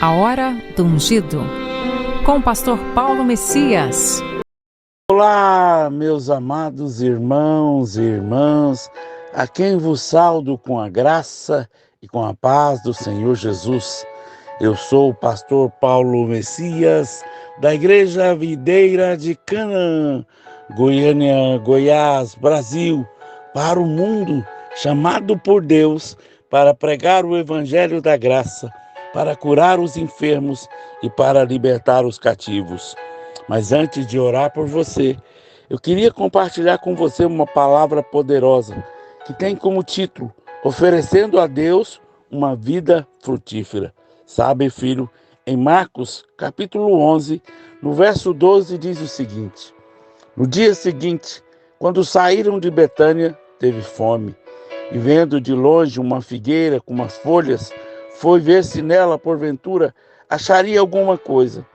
A Hora do Ungido, com o pastor Paulo Messias. Olá, meus amados irmãos e irmãs, a quem vos saúdo com a graça e com a paz do Senhor Jesus. Eu sou o pastor Paulo Messias, da Igreja Videira de Canaã, Goiânia, Goiás, Brasil, para o mundo, chamado por Deus para pregar o Evangelho da graça, para curar os enfermos e para libertar os cativos. Mas antes de orar por você, eu queria compartilhar com você uma palavra poderosa que tem como título: Oferecendo a Deus uma vida frutífera. Sabe, filho, em Marcos, capítulo 11, no verso 12, diz o seguinte: No dia seguinte, quando saíram de Betânia, teve fome, e vendo de longe uma figueira com umas folhas, foi ver se nela, porventura, acharia alguma coisa.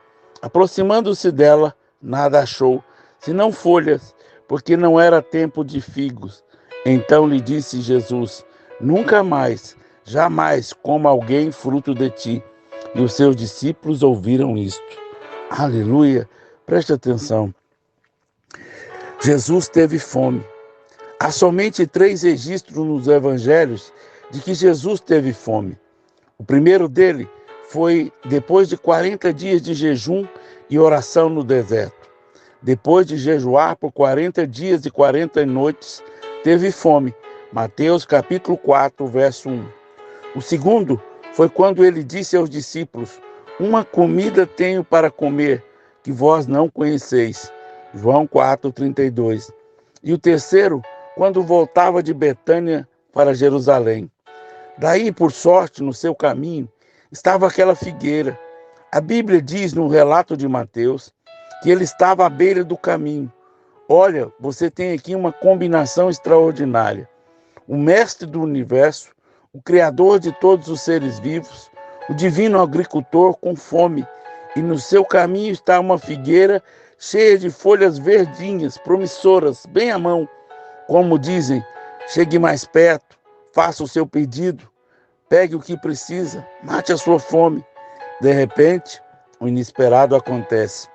Aproximando-se dela, nada achou, senão folhas, porque não era tempo de figos. Então lhe disse Jesus: Nunca mais, jamais coma alguém fruto de ti. E os seus discípulos ouviram isto. Aleluia! Preste atenção. Jesus teve fome. Há somente 3 registros nos evangelhos de que Jesus teve fome. O primeiro dele foi depois de 40 dias de jejum e oração no deserto. Depois de jejuar por 40 dias e 40 noites, teve fome. Mateus capítulo 4, verso 1. O segundo foi quando ele disse aos discípulos: Uma comida tenho para comer, que vós não conheceis. João 4, 32. E o terceiro, quando voltava de Betânia para Jerusalém. Daí, por sorte, no seu caminho, estava aquela figueira. A Bíblia diz no relato de Mateus que ele estava à beira do caminho. Olha, você tem aqui uma combinação extraordinária. O mestre do universo, o criador de todos os seres vivos, o divino agricultor com fome, e no seu caminho está uma figueira cheia de folhas verdinhas, promissoras, bem à mão. Como dizem, chegue mais perto, faça o seu pedido, pegue o que precisa, mate a sua fome. De repente, o inesperado acontece.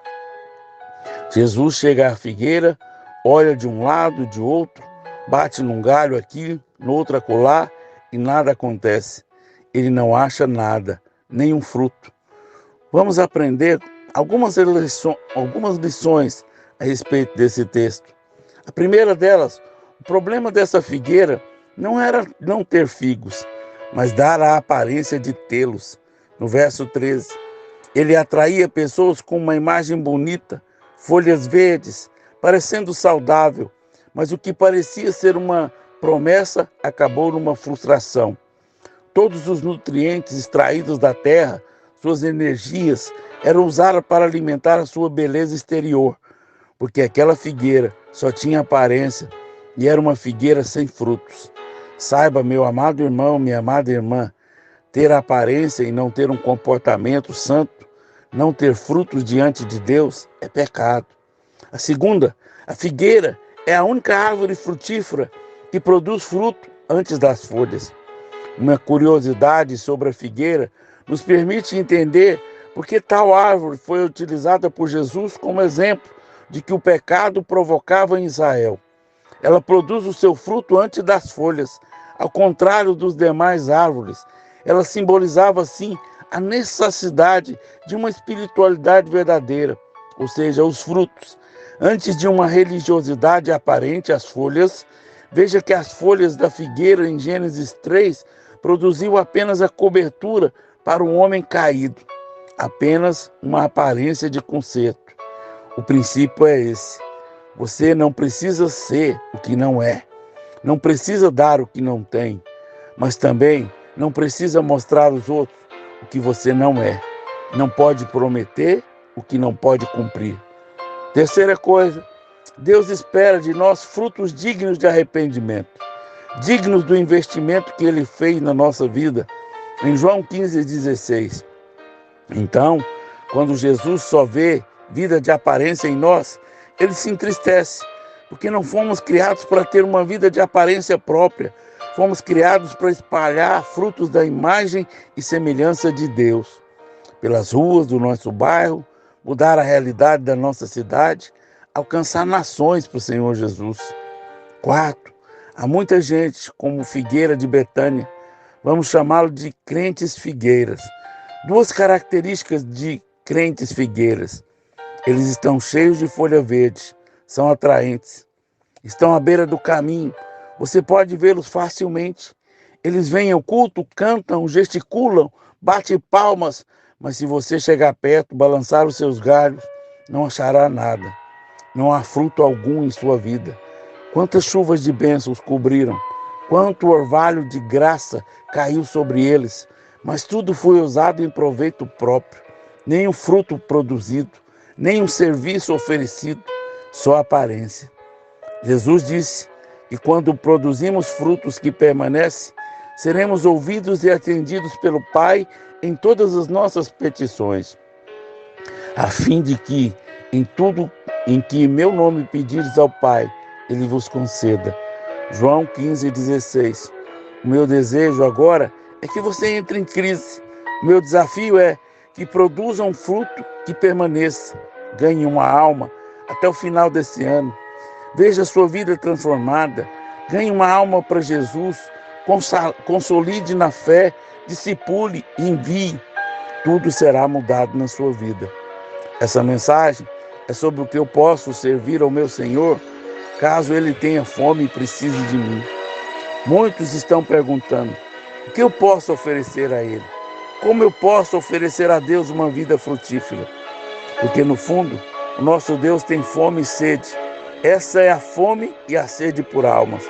Jesus chega à figueira, olha de um lado, de outro, bate num galho aqui, no outro acolá, e nada acontece. Ele não acha nada, nenhum fruto. Vamos aprender algumas lições a respeito desse texto. A primeira delas: o problema dessa figueira não era não ter figos, mas dar a aparência de tê-los. No verso 13, ele atraía pessoas com uma imagem bonita, folhas verdes, parecendo saudável, mas o que parecia ser uma promessa acabou numa frustração. Todos os nutrientes extraídos da terra, suas energias, eram usadas para alimentar a sua beleza exterior, porque aquela figueira só tinha aparência e era uma figueira sem frutos. Saiba, meu amado irmão, minha amada irmã, ter aparência e não ter um comportamento santo, não ter frutos diante de Deus, é pecado. A segunda, a figueira é a única árvore frutífera que produz fruto antes das folhas. Uma curiosidade sobre a figueira nos permite entender por que tal árvore foi utilizada por Jesus como exemplo de que o pecado provocava em Israel. Ela produz o seu fruto antes das folhas, ao contrário dos demais árvores. Ela simbolizava, assim, a necessidade de uma espiritualidade verdadeira, ou seja, os frutos. Antes de uma religiosidade aparente, as folhas, veja que as folhas da figueira em Gênesis 3 produziam apenas a cobertura para um homem caído, apenas uma aparência de conserto. O princípio é esse: você não precisa ser o que não é, não precisa dar o que não tem, mas também não precisa mostrar aos outros o que você não é. Não pode prometer o que não pode cumprir. Terceira coisa, Deus espera de nós frutos dignos de arrependimento, dignos do investimento que Ele fez na nossa vida. Em João 15,16. Então, quando Jesus só vê vida de aparência em nós, Ele se entristece, porque não fomos criados para ter uma vida de aparência própria, fomos criados para espalhar frutos da imagem e semelhança de Deus. pelas ruas do nosso bairro, mudar a realidade da nossa cidade, alcançar nações para o Senhor Jesus. 4. Há muita gente, como Figueira de Betânia, vamos chamá-lo de crentes figueiras. 2 características de crentes figueiras: eles estão cheios de folha verde, são atraentes, estão à beira do caminho, você pode vê-los facilmente. Eles vêm ao culto, cantam, gesticulam, batem palmas, mas se você chegar perto, balançar os seus galhos, não achará nada. Não há fruto algum em sua vida. Quantas chuvas de bênçãos cobriram, quanto orvalho de graça caiu sobre eles, mas tudo foi usado em proveito próprio. Nem um fruto produzido, nem um serviço oferecido, só aparência. Jesus disse que quando produzimos frutos que permanecem, seremos ouvidos e atendidos pelo Pai em todas as nossas petições, a fim de que, em tudo em que meu nome pedires ao Pai, Ele vos conceda. João 15,16. O meu desejo agora é que você entre em crise. O meu desafio é que produza um fruto que permaneça, ganhe uma alma até o final desse ano. Veja a sua vida transformada, ganhe uma alma para Jesus, consolide na fé, discipule e envie. Tudo será mudado na sua vida. Essa mensagem é sobre o que eu posso servir ao meu Senhor, caso Ele tenha fome e precise de mim. Muitos estão perguntando: o que eu posso oferecer a Ele? Como eu posso oferecer a Deus uma vida frutífera? Porque no fundo, o nosso Deus tem fome e sede. Essa é a fome e a sede por almas.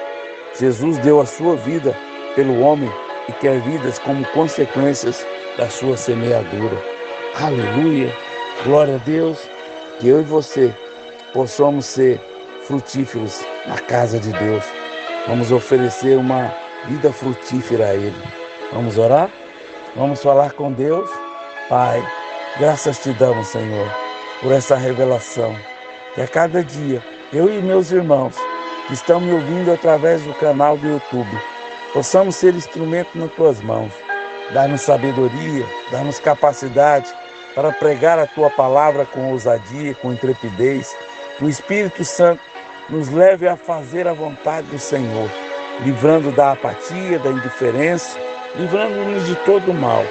Jesus deu a sua vida pelo homem e quer vidas como consequências da sua semeadura. Aleluia! Glória a Deus, que eu e você possamos ser frutíferos na casa de Deus. Vamos oferecer uma vida frutífera a Ele. Vamos orar? Vamos falar com Deus? Pai, graças te damos, Senhor, por essa revelação. Que a cada dia, eu e meus irmãos que estão me ouvindo através do canal do YouTube, possamos ser instrumento nas tuas mãos. Dá-nos sabedoria, dá-nos capacidade para pregar a tua palavra com ousadia, com intrepidez. Que o Espírito Santo nos leve a fazer a vontade do Senhor, livrando da apatia, da indiferença, livrando-nos de todo o mal.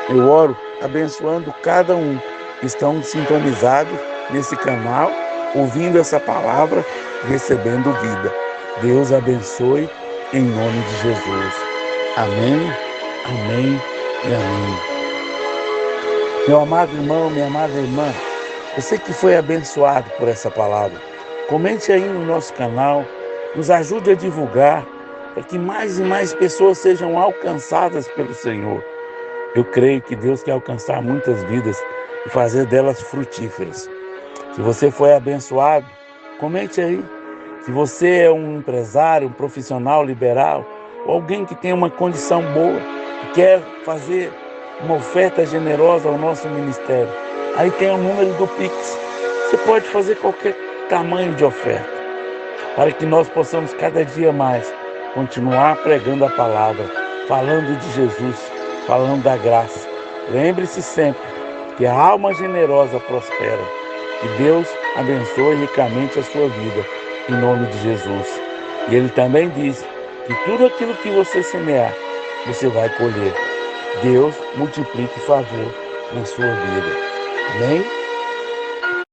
Eu oro abençoando cada um que estão sintonizados nesse canal, ouvindo essa palavra, recebendo vida. Deus abençoe em nome de Jesus. Amém, amém e amém. Meu amado irmão, minha amada irmã, você que foi abençoado por essa palavra, comente aí no nosso canal, nos ajude a divulgar, para que mais e mais pessoas sejam alcançadas pelo Senhor. Eu creio que Deus quer alcançar muitas vidas e fazer delas frutíferas. Se você foi abençoado, comente aí. Se você é um empresário, um profissional liberal, ou alguém que tem uma condição boa e quer fazer uma oferta generosa ao nosso ministério, aí tem o número do Pix. Você pode fazer qualquer tamanho de oferta, para que nós possamos cada dia mais continuar pregando a palavra, falando de Jesus, falando da graça. Lembre-se sempre que a alma generosa prospera. Que Deus abençoe ricamente a sua vida, em nome de Jesus. E Ele também diz que tudo aquilo que você semear, você vai colher. Deus multiplique favor na sua vida. Amém?